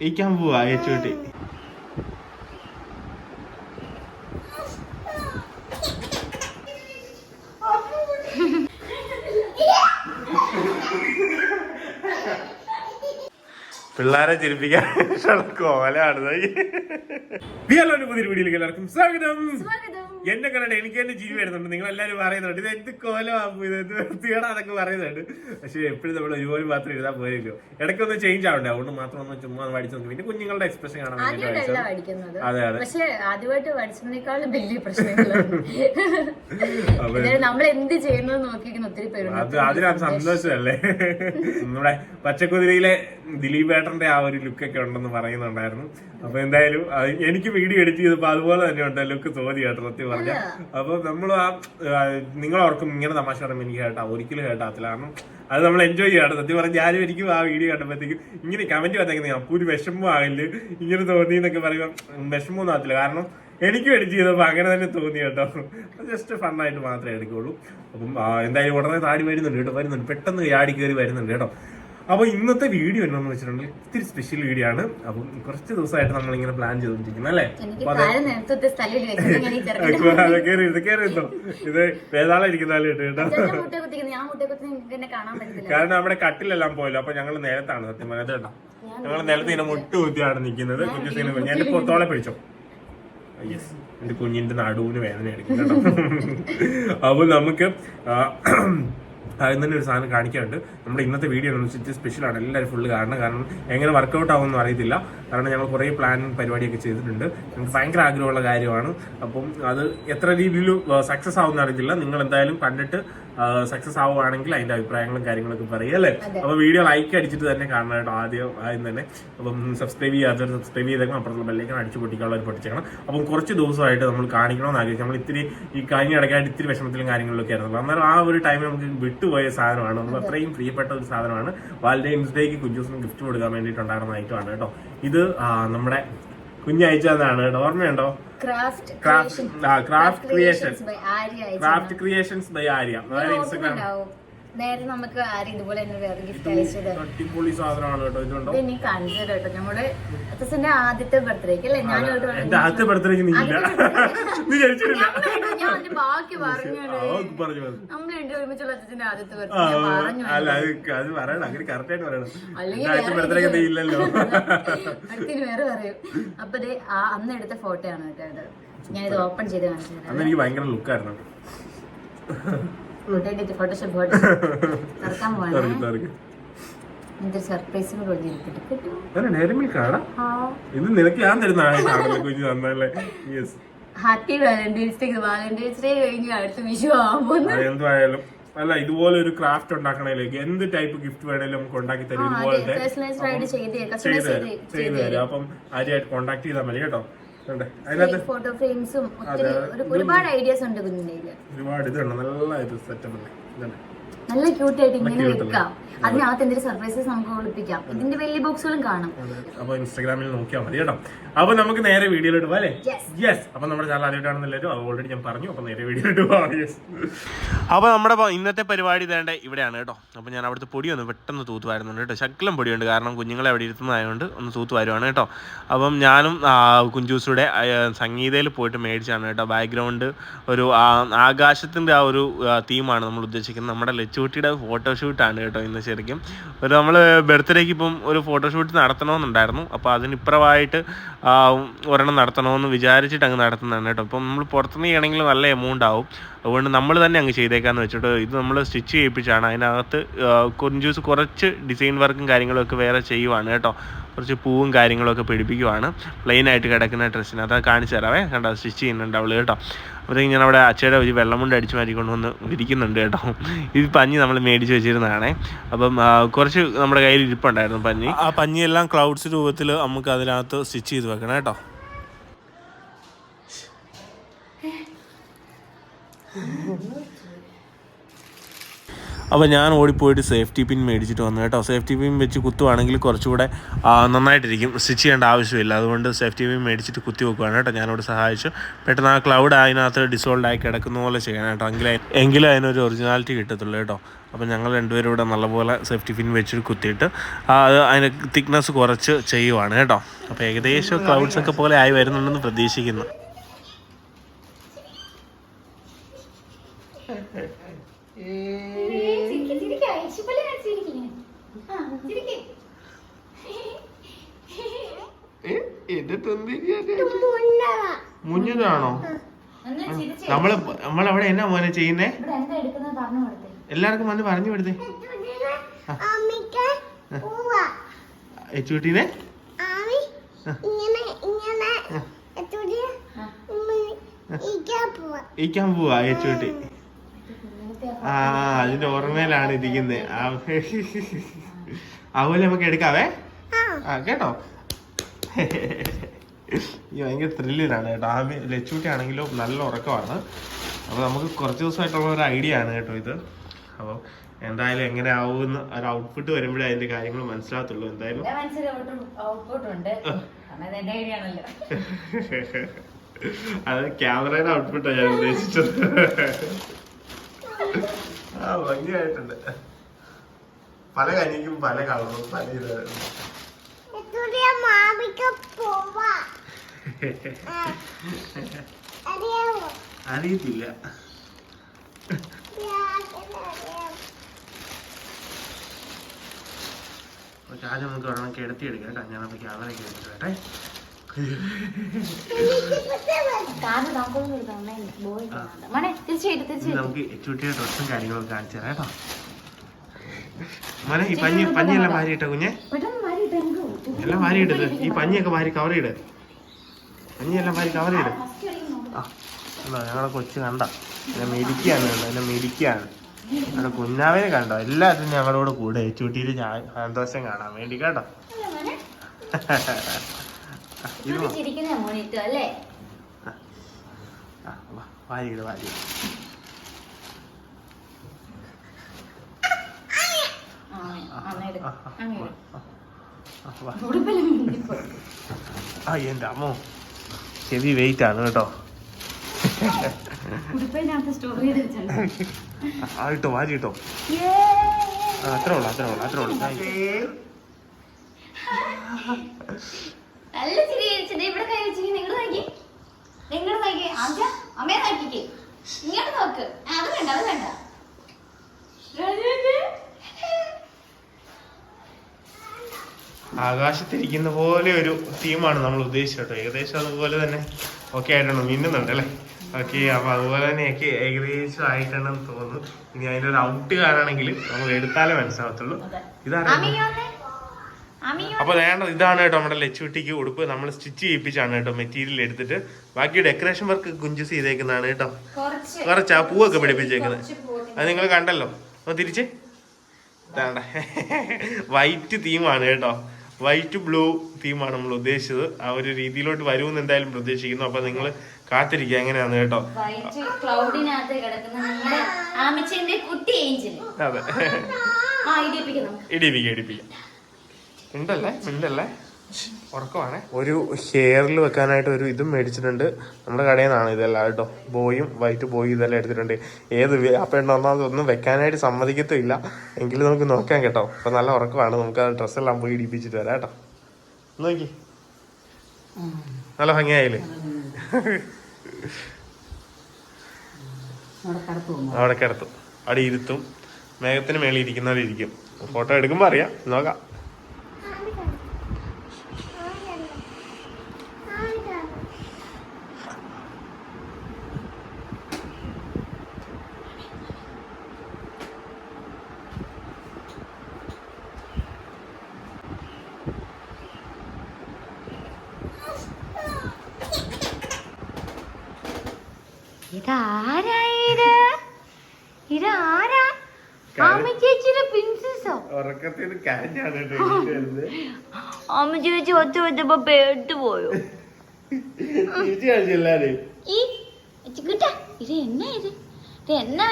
ഇരിക്കാൻ പോവാ ഏച്ചൂട്ടി. പിള്ളേരെ ചിരിപ്പിക്കാൻ കോലാണ്. പുതിയ വീഡിയോയിലേക്ക് എല്ലാവർക്കും സ്വാഗതം. എന്നെ കണ്ടിട്ട് എനിക്ക് തന്നെ ചിരി വരുന്നുണ്ട്. നിങ്ങൾ എല്ലാവരും പറയുന്നുണ്ട് ഇത് എന്ത് കോലമാകും, ഇത് വൃത്തികേടാ അതൊക്കെ പറയുന്നുണ്ട്. പക്ഷെ എപ്പോഴും നമ്മൾ ഒരുപോലെ മാത്രം എഴുതാൻ പോയല്ലോ, ഇടയ്ക്കൊന്ന് ചേഞ്ച് ആവണ്ടേ. അതുകൊണ്ട് മാത്രം ഒന്ന് ചുമ്മാ പഠിച്ചു നോക്കി. പിന്നെ കുഞ്ഞുങ്ങളുടെ എക്സ്പ്രഷൻ കാണാൻ വേണ്ടി. അതെ അതെ, ആദ്യമായിട്ട് പഠിച്ചതിനേക്കാളും വലിയ പ്രശ്നങ്ങളാണ്. നമ്മൾ എന്ത് ചെയ്യുന്നത് നോക്കിയിരിക്കുന്ന ഒത്തിരി പേരുണ്ട്. അതിനകത്ത് സന്തോഷമല്ലേ. നമ്മുടെ പച്ചക്കുതിരയിലെ ദിലീപ് ഏട്ടന്റെ ആ ഒരു ലുക്കൊക്കെ ഉണ്ടെന്ന് പറയുന്നുണ്ടായിരുന്നു. അപ്പൊ എന്തായാലും എനിക്ക് വീഡിയോ എഡിറ്റ് ചെയ്തപ്പോ അതുപോലെ തന്നെ ഉണ്ട് ലുക്ക് തോന്നി കേട്ടോ, സത്യം പറഞ്ഞ. അപ്പൊ നമ്മൾ നിങ്ങളോർക്കും ഇങ്ങനെ തമാശ പറയുമ്പോൾ എനിക്ക് കേട്ടാ ഒരിക്കലും കേട്ടാത്തില്ല. കാരണം അത് നമ്മൾ എൻജോയ് ചെയ്യാണ്. സത്യം പറഞ്ഞാൽ ഞാനും എനിക്കും ആ വീഡിയോ കണ്ടപ്പോഴത്തേക്കും ഇങ്ങനെ കമന്റ് വന്നേക്കുന്നത് അപ്പൊ ഒരു വിഷമം ആകില്ല ഇങ്ങനെ തോന്നി എന്നൊക്കെ പറയുമ്പോൾ വിഷമമൊന്നും ആകത്തില്ല. കാരണം എനിക്കും എഡിറ്റ് ചെയ്തപ്പോൾ അങ്ങനെ തന്നെ തോന്നി കേട്ടോ. ജസ്റ്റ് ഫണ്ണായിട്ട് മാത്രമേ എടുക്കുള്ളൂ. അപ്പം എന്തായാലും ഉടനെ താടി വരുന്നുണ്ട് കേട്ടോ, വരുന്നുണ്ട് പെട്ടെന്ന് ചാടി കയറി വരുന്നുണ്ട് കേട്ടോ. അപ്പോൾ ഇന്നത്തെ വീഡിയോ എന്താണെന്ന് വെച്ചിട്ടുണ്ടെങ്കിൽ ഇത്തിരി സ്പെഷ്യൽ വീഡിയോ ആണ്. അപ്പം കുറച്ച് ദിവസമായിട്ട് നമ്മളിങ്ങനെ പ്ലാൻ ചെയ്തോണ്ടിരിക്കുന്നത് അല്ലേ. കയറിയിരുന്നോ ഇത് വേതാളം ഇരിക്കുന്നാലും കേട്ടോ. കാരണം നമ്മുടെ കട്ടിലെല്ലാം പോയല്ലോ. അപ്പൊ ഞങ്ങൾ നിലത്താണ് സത്യം പറഞ്ഞത് കേട്ടോ. ഞങ്ങൾ നിലത്ത് ഇങ്ങനെ മുട്ട് കുത്തിയാണ് നിൽക്കുന്നത്. കുഞ്ഞിന് എന്റെ പുറത്തോളെ പിടിച്ചോ. യെസ്, എന്റെ കുഞ്ഞിന്റെ നടുവിന് വേദന എടുക്കും കേട്ടോ. അപ്പൊ നമുക്ക് അതിന് തന്നെ ഒരു സാധനം കാണിക്കാനുണ്ട്. നമ്മുടെ ഇന്നത്തെ വീഡിയോ എന്ന് വെച്ചിട്ട് സ്പെഷ്യലാണ്. എല്ലാവരും ഫുള്ള് കാരണം എങ്ങനെ വർക്കൗട്ട് ആവുമെന്ന് അറിയത്തില്ല. കാരണം ഞങ്ങൾ കുറേ പ്ലാൻ പരിപാടിയൊക്കെ ചെയ്തിട്ടുണ്ട്. നമുക്ക് ഭയങ്കര ആഗ്രഹമുള്ള കാര്യമാണ്. അപ്പം അത് എത്ര രീതിയിൽ സക്സസ് ആവുമെന്ന് അറിയത്തില്ല. നിങ്ങൾ എന്തായാലും കണ്ടിട്ട് സക്സസ് ആവുകയാണെങ്കിൽ അതിന്റെ അഭിപ്രായങ്ങളും കാര്യങ്ങളൊക്കെ പറയുക അല്ലേ. അപ്പൊ വീഡിയോ ലൈക്ക് അടിച്ചിട്ട് തന്നെ കാണണം ആദ്യം തന്നെ. അപ്പം സബ്സ്ക്രൈബ് ചെയ്യാത്തവർ സബ്സ്ക്രൈബ് ചെയ്തേക്കണം. അപ്പുറത്തുള്ള ബെല്ലേക്കാണ് അടിച്ചു പൊട്ടിക്കാനുള്ളവർ പൊട്ടിച്ചേക്കണം. അപ്പം കുറച്ച് ദിവസമായിട്ട് നമ്മൾ കാണിക്കണമെന്ന് ആഗ്രഹിച്ചു. നമ്മൾ ഇത്തിരി ഈ കഴിഞ്ഞ ഇടയ്ക്കായിട്ട് ഇത്തിരി വിഷമത്തിലും കാര്യങ്ങളിലൊക്കെ ആയിരുന്നു. അന്നേരം ആ ഒരു ടൈമിൽ നമുക്ക് വിട്ടുപോയ സാധനമാണ്. നമ്മൾ അത്രയും പ്രിയപ്പെട്ട ഒരു സാധനമാണ്. വാലന്റൈൻസ് ഡേക്ക് കുഞ്ചൂസിന് ഗിഫ്റ്റ് കൊടുക്കാൻ വേണ്ടിയിട്ടുണ്ടായിരുന്ന ഐറ്റമാണ് കേട്ടോ. ഇത് നമ്മുടെ കുഞ്ഞ് അയച്ചതാണ് കേട്ടോ. ഓർമ്മയുണ്ടോ? Craft creations by Arya. അതായത് ഇൻസ്റ്റാഗ്രാം നേരെ നമുക്ക് ആരും ഇതുപോലെ ഗിഫ്റ്റ് അയച്ചത് അടിപൊളി സാധനമാണ് കേട്ടോ. ഇതുണ്ടോ നീ കാണിച്ചത് കേട്ടോ. നമ്മുടെ അച്ഛന്റെ ആദ്യത്തെ ബർത്ത്ഡേക്ക് അല്ലേ. ഞാൻ എന്റെ ആദ്യത്തെ ബർത്ത്ഡേക്ക് നീ ബാക്കി പറഞ്ഞു നമ്മൾ രണ്ടു ഒരുമിച്ചുള്ള അച്ഛന്റെ ആദ്യത്തെ ബർത്ത്ഡേ അല്ല അത് പറയണം. അങ്ങനെ കറക്റ്റ് ആയിട്ട് പറയണം. അല്ലെങ്കിൽ ബർത്ത്ഡേക്ക് നീ ഇല്ലല്ലോ. അടുത്തിന് വേറെ പറയും. അപ്പൊ അന്ന് എടുത്ത ഫോട്ടോ ആണ് കേട്ടോ. ഞാൻ ഇത് ഓപ്പൺ ചെയ്ത് കാണിച്ചത്. അന്ന് എനിക്ക് ഭയങ്കര ലുക്കായിരുന്നു. ഫോട്ടോഷോപ്പ് തുറക്കാൻ പോവാണ്. സർപ്രൈസ് ഇത് നിനക്ക് ഞാൻ തരുന്ന കുഞ്ഞു തന്നല്ലേ. Happy Valentine's day. Valentine's day കഴിഞ്ഞ് അടുത്ത വിഷു ആവുമ്പോൾ എന്തായാലും അല്ല ഇതുപോലെ ഒരു ക്രാഫ്റ്റ് ഉണ്ടാക്കണേലേക്ക് എന്ത് ടൈപ്പ് ഗിഫ്റ്റ് വേണേലും നമുക്ക് ഉണ്ടാക്കി തരും. ഇതുപോലത്തെ ചെയ്തു തരും. അപ്പം ആദ്യമായിട്ട് കോണ്ടാക്ട് ചെയ്താൽ മതി കേട്ടോ. ഫോട്ടോ ഫ്രെയിംസും ഒരുപാട് ഐഡിയാസ് ഉണ്ട് കുഞ്ഞിന്റെ. ഒരുപാട് ഇതുണ്ട്. നല്ല ഇത് സെറ്റപ്പ് ഉണ്ട്. നല്ല ക്യൂട്ട് ആയിട്ട് ഇങ്ങനെ വെക്കാം. അതിനകത്ത് എന്തെങ്കിലും സർപ്രൈസസ് നമുക്ക് ഒളിപ്പിക്കാം. ഇതിന്റെ വലിയ ബോക്സുകളും കാണാം. അപ്പൊ ഇൻസ്റ്റാഗ്രാമിൽ നോക്കിയാൽ മതി കേട്ടോ. അപ്പൊ നമുക്ക് നേരെ വീഡിയോയിലോട്ട് പോകാം അല്ലേ. യെസ്. അപ്പൊ നമ്മുടെ ചാനൽ ആദ്യമായിട്ടാണെന്നല്ലോ അത് ഓൾറെഡി ഞാൻ പറഞ്ഞു. അപ്പൊ നേരെ വീഡിയോയിലോട്ട് പോകാം. യെസ്. അപ്പൊ നമ്മുടെ ഇന്നത്തെ പരിപാടി തേണ്ട ഇവിടെയാണ് കേട്ടോ. അപ്പൊ ഞാൻ അവിടുത്തെ പൊടി ഒന്ന് പെട്ടെന്ന് തൂത്ത് വാരുന്നുണ്ട് കേട്ടോ. ശകലം പൊടിയുണ്ട്. കാരണം കുഞ്ഞുങ്ങളെ അവിടെ ഇരുത്തുന്നതായതുകൊണ്ട് ഒന്ന് തൂത്ത് വാരുവാണ് കേട്ടോ. അപ്പം ഞാനും കുഞ്ചൂസുടെ സംഗീതയിൽ പോയിട്ട് മേടിച്ചാണ് കേട്ടോ. ബാക്ക്ഗ്രൗണ്ട് ഒരു ആകാശത്തിന്റെ ആ ഒരു തീമാണ് നമ്മൾ ഉദ്ദേശിക്കുന്നത്. നമ്മുടെ ലച്ചുകുട്ടിയുടെ ഫോട്ടോഷൂട്ടാണ് കേട്ടോ ഇന്ന്. ശരിക്കും ഒരു നമ്മൾ ബർത്ത്ഡേക്ക് ഇപ്പം ഒരു ഫോട്ടോഷൂട്ട് നടത്തണമെന്നുണ്ടായിരുന്നു. അപ്പോൾ അതിനിപ്പുറമായിട്ട് ഒരെണ്ണം നടത്തണമെന്ന് വിചാരിച്ചിട്ട് അങ്ങ് നടത്തുന്നതാണ് കേട്ടോ. അപ്പം നമ്മൾ പുറത്തുനിന്ന് ചെയ്യണമെങ്കിൽ നല്ല എമൗണ്ട് ആവും. അതുകൊണ്ട് നമ്മൾ തന്നെ അങ്ങ് ചെയ്തേക്കാന്ന് വെച്ചിട്ട് ഇത് നമ്മൾ സ്റ്റിച്ച് ചെയ്യിപ്പിച്ചാണ്. അതിനകത്ത് കുഞ്ചൂസ് കുറച്ച് ഡിസൈൻ വർക്കും കാര്യങ്ങളൊക്കെ വേറെ ചെയ്യുവാണ് കേട്ടോ. കുറച്ച് പൂവും കാര്യങ്ങളൊക്കെ പിടിപ്പിക്കുവാണ് പ്ലെയിനായിട്ട് കിടക്കുന്ന ഡ്രസ്സിന്. അത് കാണിച്ചു തരാവേ. കണ്ടോ സ്റ്റിച്ച് ചെയ്യുന്നുണ്ട് അവൾ കേട്ടോ. അപ്പോഴത്തേക്ക് ഞാൻ അവിടെ അച്ഛയുടെ ഒരു വെള്ളം കൊണ്ട് അടിച്ചു മാറ്റിക്കൊണ്ട് വന്ന് ഇരിക്കുന്നുണ്ട് കേട്ടോ. ഇത് പഞ്ഞി നമ്മൾ മേടിച്ച് വെച്ചിരുന്നതാണേ. അപ്പം കുറച്ച് നമ്മുടെ കയ്യിൽ ഇരിപ്പുണ്ടായിരുന്നു പഞ്ഞി. ആ പഞ്ഞിയെല്ലാം ക്ലൗഡ്സ് രൂപത്തിൽ നമുക്ക് അതിനകത്ത് സ്റ്റിച്ച് ചെയ്ത് വെക്കണം കേട്ടോ. അപ്പോൾ ഞാൻ ഓടിപ്പോയിട്ട് സേഫ്റ്റി പിൻ മേടിച്ചിട്ട് വന്നു കേട്ടോ. സേഫ്റ്റി പിൻ വെച്ച് കുത്തുവാണെങ്കിൽ കുറച്ചുകൂടെ നന്നായിട്ടിരിക്കും, സ്റ്റിച്ച് ചെയ്യേണ്ട ആവശ്യമില്ല. അതുകൊണ്ട് സേഫ്റ്റി പിൻ മേടിച്ചിട്ട് കുത്തി വെക്കുകയാണ് കേട്ടോ. ഞാനോട് സഹായിച്ചു. പെട്ടെന്ന് ആ ക്ലൗഡ് അതിനകത്ത് ഡിസോൾവ് ആയി കിടക്കുന്ന പോലെ ചെയ്യണം കേട്ടോ. എങ്കിലും അതിനൊരു ഒറിജിനാലിറ്റി കിട്ടത്തുള്ളൂ കേട്ടോ. അപ്പോൾ ഞങ്ങൾ രണ്ടുപേരും കൂടെ നല്ലപോലെ സേഫ്റ്റി പിൻ വെച്ചിട്ട് കുത്തിയിട്ട് അതിന് തിക്നെസ് കുറച്ച് ചെയ്യുവാണ് കേട്ടോ. അപ്പോൾ ഏകദേശം ക്ലൗഡ്സ് ഒക്കെ പോലെ ആയി വരുന്നുണ്ടെന്ന് പ്രതീക്ഷിക്കുന്നു. മുഞ്ഞതാണോ? നമ്മളവിടെ എന്നാ മോനെ ചെയ്യുന്നേ? എല്ലാവർക്കും വന്ന് പറഞ്ഞു വിടുന്നേ. എച്ചൂട്ടീനെ ഇരിക്കാൻ പോവാ എച്ചൂട്ടി. അതിന്റെ ഓർമ്മയിലാണ് ഇരിക്കുന്നത്. അതുപോലെ നമുക്ക് എടുക്കാവേ കേട്ടോ. ഈ ഭയങ്കര ത്രില്ലിലാണ് കേട്ടോ. ലച്ചൂട്ടി ആണെങ്കിലും നല്ല ഉറക്കമാണ്. അപ്പോൾ നമുക്ക് കുറച്ച് ദിവസമായിട്ടുള്ള ഒരു ഐഡിയ ആണ് കേട്ടോ ഇത്. അപ്പോൾ എന്തായാലും എങ്ങനെ ആവുമെന്ന് ഒരു ഔട്ട്പുട്ട് വരുമ്പോഴേ അതിന്റെ കാര്യങ്ങൾ മനസ്സിലാകത്തുള്ളൂ. എന്തായാലും അത് ക്യാമറയുടെ ഔട്ട്പുട്ടാണ് ഞാൻ ഉദ്ദേശിച്ചത്. ഭംഗിയായിട്ടുണ്ട്. പല കനിക്കും പല കളറും പല ഇതായിരുന്നു. അറിയത്തില്ല. ആദ്യം നമുക്ക് ഒരെണ്ണം കിടത്തിയെടുക്കാം കേട്ടോ. ഞാനപ്പോൾ ക്യാമറ എടുക്കട്ടെ. നമുക്ക് എച്ചൂട്ടിയുടെ ഡ്രസ്സും കാര്യങ്ങളൊക്കെ കാണിച്ചു തരാം കേട്ടോ. മോനെ ഈ പഞ്ഞിയെല്ലാം വാരിയിട്ട കുഞ്ഞെ, എല്ലാം വാരിയിട്ടത്. ഈ പഞ്ഞിയൊക്കെ വാരി കവറിയിട്. പഞ്ഞിയെല്ലാം വാരി കവറിയിട്. ഞങ്ങളെ കൊച്ചു കണ്ട എന്നെ മെരിക്കാണ് കേട്ടോ. എന്നെ മെരിക്കാണ്. അവിടെ കുഞ്ഞാവിനെ കണ്ടോ? എല്ലാത്തിനും ഞങ്ങളോട് കൂടെ ചൂട്ടിയിൽ സന്തോഷം കാണാൻ വേണ്ടി കേട്ടോ. വാരിയിട് വാരി. എന്റെ അമ്മോ ഹെവി വെയിറ്റ് ആണ് കേട്ടോ. ആയിട്ടോ വാരിട്ടോ. അത്ര ഉള്ളു. ആകാശത്തിരിക്കുന്ന പോലെ ഒരു തീമാണ് നമ്മൾ ഉദ്ദേശിച്ചത് കേട്ടോ. ഏകദേശം അതുപോലെ തന്നെ ഓക്കെ ആയിട്ടാണ് മിന്നുന്നുണ്ട് അല്ലേ? ഓക്കെ. അപ്പൊ അതുപോലെ തന്നെയൊക്കെ ഏകദേശം ആയിട്ടാണെന്ന് തോന്നുന്നു. ഇനി അതിന്റെ ഒരു ഔട്ട് കാണാണെങ്കിൽ നമ്മൾ എടുത്താലേ മനസ്സിലാവത്തുള്ളൂ. ഇതാണ്. അപ്പൊ വേണ്ട ഇതാണ് കേട്ടോ നമ്മുടെ ലച്ചുട്ടിക്ക് ഉടുപ്പ്. നമ്മൾ സ്റ്റിച്ച് ചെയ്യിപ്പിച്ചാണ് കേട്ടോ മെറ്റീരിയൽ എടുത്തിട്ട്. ബാക്കി ഡെക്കറേഷൻ വർക്ക് കുഞ്ചസ് ചെയ്തേക്കുന്നതാണ് കേട്ടോ. കുറച്ച് ആ പൂവൊക്കെ പിടിപ്പിച്ചേക്കുന്നത് അത് നിങ്ങൾ കണ്ടല്ലോ. അപ്പൊ തിരിച്ച് വൈറ്റ് തീമാണ് കേട്ടോ. വൈറ്റ് ബ്ലൂ തീമാണ് നമ്മൾ ഉദ്ദേശിച്ചത്. ആ ഒരു രീതിയിലോട്ട് വരുമെന്ന് എന്തായാലും പ്രതീക്ഷിക്കുന്നു. അപ്പൊ നിങ്ങൾ കാത്തിരിക്കുക എങ്ങനെയാന്ന് കേട്ടോ. അതെ ഇടിപ്പിക്കാം. മിണ്ടല്ലേ ഉറക്കമാണേ. ഒരു ഹെയറിൽ വെക്കാനായിട്ട് ഒരു ഇതും മേടിച്ചിട്ടുണ്ട്. നമ്മുടെ കടയിൽ നിന്നാണ് ഇതെല്ലാം കേട്ടോ. വൈറ്റ് ബോയും ഇതെല്ലാം എടുത്തിട്ടുണ്ട്. ഏത് അപ്പെണ്ണൊന്നാമത് ഒന്നും വെക്കാനായിട്ട് സമ്മതിക്കത്തില്ല. എങ്കിലും നമുക്ക് നോക്കാം കേട്ടോ. അപ്പൊ നല്ല ഉറക്കമാണ്. നമുക്ക് ആ ഡ്രസ്സെല്ലാം പോയി ഇടിപ്പിച്ചിട്ട് വരാം കേട്ടോ. നോക്കി നല്ല ഭംഗിയായില്ലേ? അവിടെ കിടത്തും, അവിടെ ഇരുത്തും. മേഘത്തിന് മേളിൽ ഇരിക്കുന്നവരെ ഇരിക്കും. ഫോട്ടോ എടുക്കുമ്പോ അറിയാം. നോക്കാം. അമ്മ ചേച്ചി ഒച്ച വെച്ചപ്പോ പേട്ട് പോയോ? ഇത് എന്നാ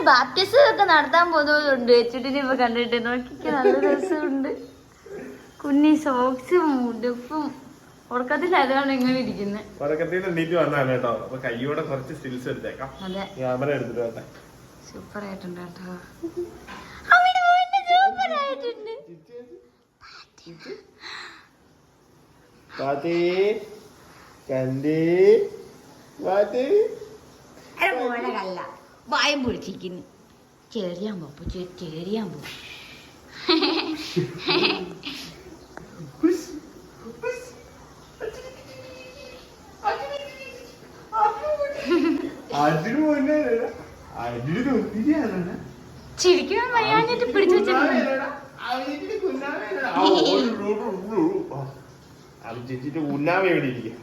ബാപ്റ്റിസം ഒക്കെ നടത്താൻ പോകുന്നതുണ്ട് വെച്ചിട്ട് ഇപ്പൊ കണ്ടിട്ട് നോക്കിക്ക് നല്ല രസമുണ്ട്. കുഞ്ഞി സോക്സും ഉടുപ്പും ഉറക്കത്തിലായതാണ് ഇങ്ങനെ ഇരിക്കുന്നത്. കേട്ടോ. അപ്പൊ കയ്യോടെ കുറച്ച് സ്റ്റിൽസ് എടുത്തേക്കാം. അതെ, ക്യാമറ എടുത്തിട്ട് വന്നേ. സൂപ്പർ ആയിട്ടുണ്ട് കേട്ടോ. വായം പൊളിച്ചിരിക്കുന്നു. ചേരിയാൻ പോ ചേരിയാൻ പോ. ചിരിക്കാൻ വയ്യാഞ്ഞിട്ട് പിടിച്ചു ചേച്ചിട്ട് ഉന്നാമ എവിടെ ഇരിക്കും.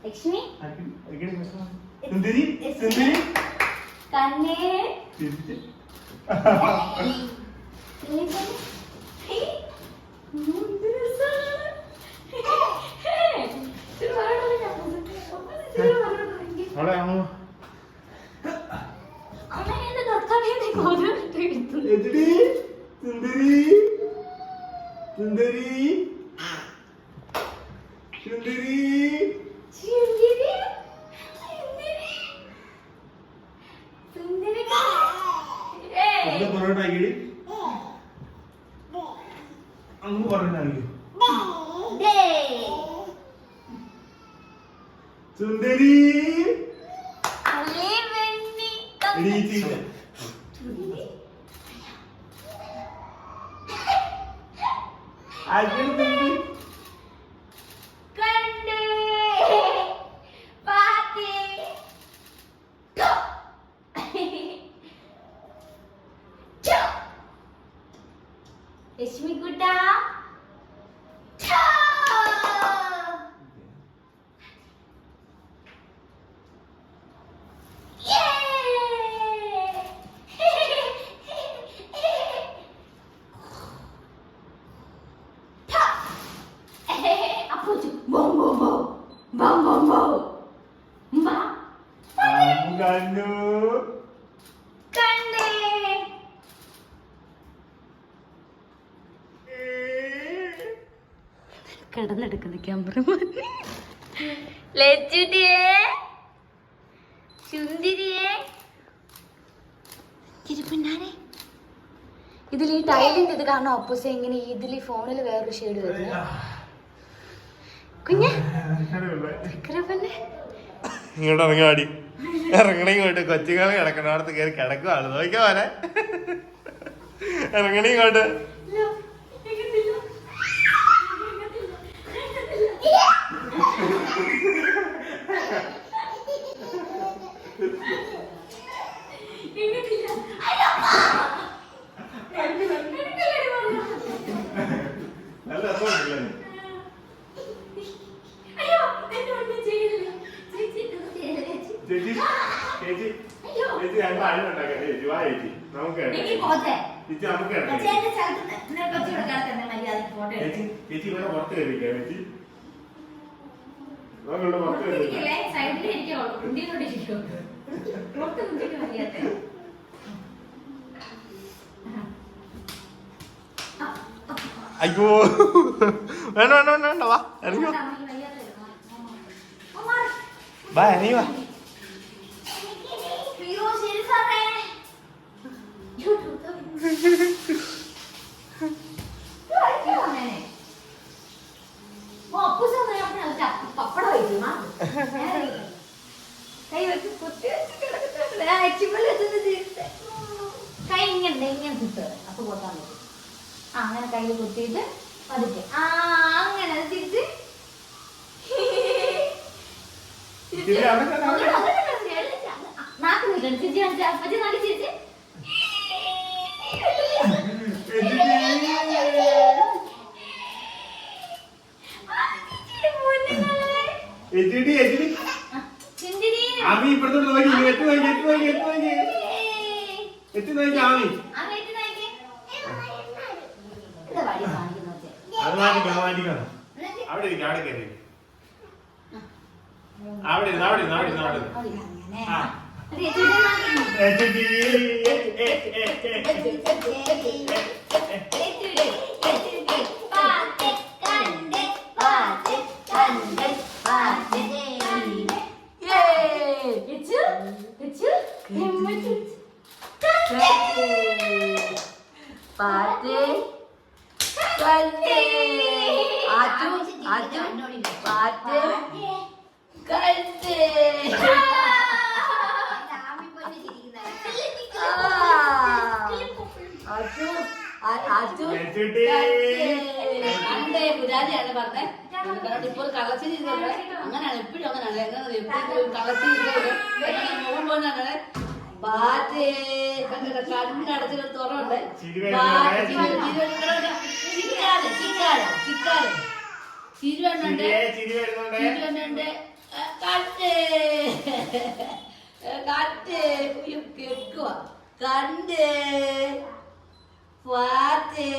ലക്ഷ്മി അങ്ങ് പറഞ്ഞു സുന്ദരി ലക്ഷ്മിക്കുട്ട കിടന്നെടുക്കുന്ന ക്യാമറ ലച്ചുട്ടിയെ സുന്ദരിയെ ചിരിപ്പിന്നാനെ. ഇതിൽ ഈ ടൈലിന്റെ ഇത് കാരണം അപ്പൂസ ഇങ്ങനെ ഇതിൽ ഫോണിൽ വേറൊരു ഷെയ്ഡ് വരുന്നത്. കുഞ്ഞെ ഇങ്ങോട്ട് ഇറങ്ങാടി ഇറങ്ങണേ ഇങ്ങോട്ട് കൊച്ചുകളെ കിടക്കണോടത്ത് കയറി കിടക്കുവാണ്. നോക്കിയാ പോലെ ഇറങ്ങണേ ഇങ്ങോട്ട്. നല്ല രസമുണ്ടല്ലേ? ചേച്ചി ചേച്ചി ചേച്ചി ഞങ്ങൾ അഴിമുണ്ടാക്കാം. ചേച്ചി വാ ചേച്ചി നമുക്ക് ചേച്ചി നമുക്ക് ചേച്ചി ചേച്ചി ഇവിടെ പുറത്ത് കയറിക്കാം. ചേച്ചി ഇവിടെ പുറത്ത് കയറിക്കാം. അയ്യോ വേണ്ട വേണ്ട വേണ്ട വേണ്ട വാ ഇറങ്ങിയോ വാ ഇറങ്ങി വാ. കൈ ഇങ്ങനെ ഇങ്ങനെ കുത്ത് അപ്പൊ കൊത്താൻ പറ്റും. അങ്ങനെ കയ്യിൽ കുത്തിയിട്ട് പതുക്കെ അങ്ങനെ തിരിച്ച് നാക്ക് നിൽക്കണം. ചിരിച്ച് കാണിച്ചാ പറ്റി നാല് ചിരിച്ച് അത് മാറ്റിക്കോ അവിടെ ഇരിക്കും അവിടെ കയറി അവിടെ ഇരുന്ന് അവിടെ ഇരുന്ന് അവിടെ ഇരുന്ന് അവിടെ ഇരുന്ന് ആ പാട്ട് കണ്ടേ ആറ്റു ആറ്റു പാട്ട് കണ്ടേ കണ്ടേ പുരാതിയാണ് പറഞ്ഞേ ഇപ്പോൾ കളച്ചിരി അങ്ങനെയാണ് എപ്പോഴും അങ്ങനെയാണ് എപ്പോഴും കളച്ചിരി പോകുമ്പോഴാണ് പാറ്റേ കണ്ണടച്ചിട്ട് തുറണ്ട് ചിരിവണ്ണുണ്ട് ചിരിവണ്ണുണ്ട് കണ്ടേ കണ്ടേ കേൾക്കുക കണ്ടേ പാറ്റേ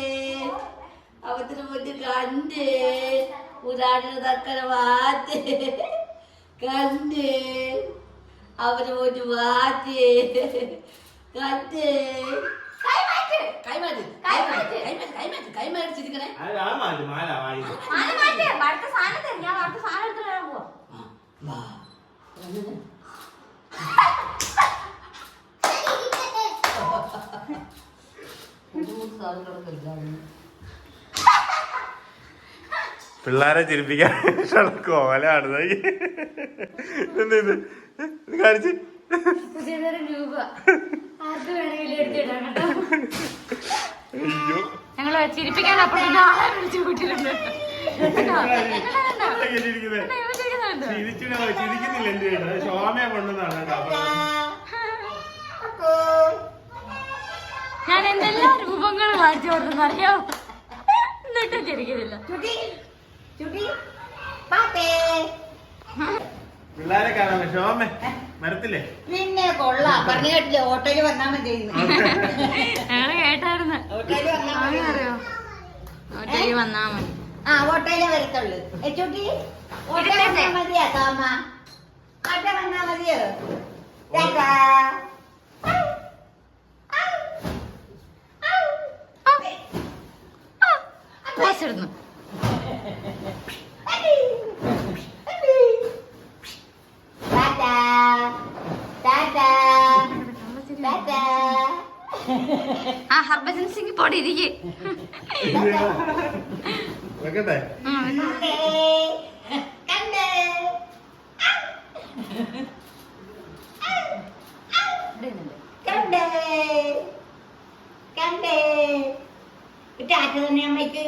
അവത്തിന് മുന്നിൽ കണ്ടേ പുരാടിന് തക്കന പാറ്റേ കണ്ടേ അവന് പോയിട്ട് മാറ്റി കണ്ടേ കൈമാറ്റിരിക്കണേ പിള്ളേരെ ചിരിപ്പിക്കാൻ കോലാണ് ഇത് കാണിച്ച് രൂപ ആർക്ക് വേണമെങ്കിലും എടുത്തിടാം കേട്ടോ. ഞങ്ങള് ചിരിപ്പിക്കാൻ അപ്പുറത്ത് ആളെ വിളിച്ചു കൂട്ടിയിട്ടുണ്ട്. ഞാൻ എന്തെല്ലാം രൂപങ്ങൾ കാണിച്ചു കൊടുത്തെന്ന് അറിയാമോ? എന്നിട്ടും ചിരിക്കുന്നില്ല. പിള്ളേരെ കാണാൻ പറ്റുമോ അമ്മേ? മരത്തില്ലേ? പിന്നെ കൊള്ളാം പറഞ്ഞു കേട്ടില്ലേ? ഓട്ടോയില് വന്നാ മതി. ഞങ്ങള് കേട്ടായിരുന്നു. അറിയോ? ഓട്ടോയിൽ വന്നാ മതി. ആ ഓട്ടോയിലേ വരത്തുള്ളൂ. ചുട്ടി ഓട്ടോ വന്നാ മതിയാ തോമ? ഓട്ടോ വന്നാ മതിയോ? പോസിടുന്നു. ആ ഹർഭജൻ സിംഗ് പോടെ ഇരിക്കേ. ടാറ്റ തന്നെ അമ്മയ്ക്ക്.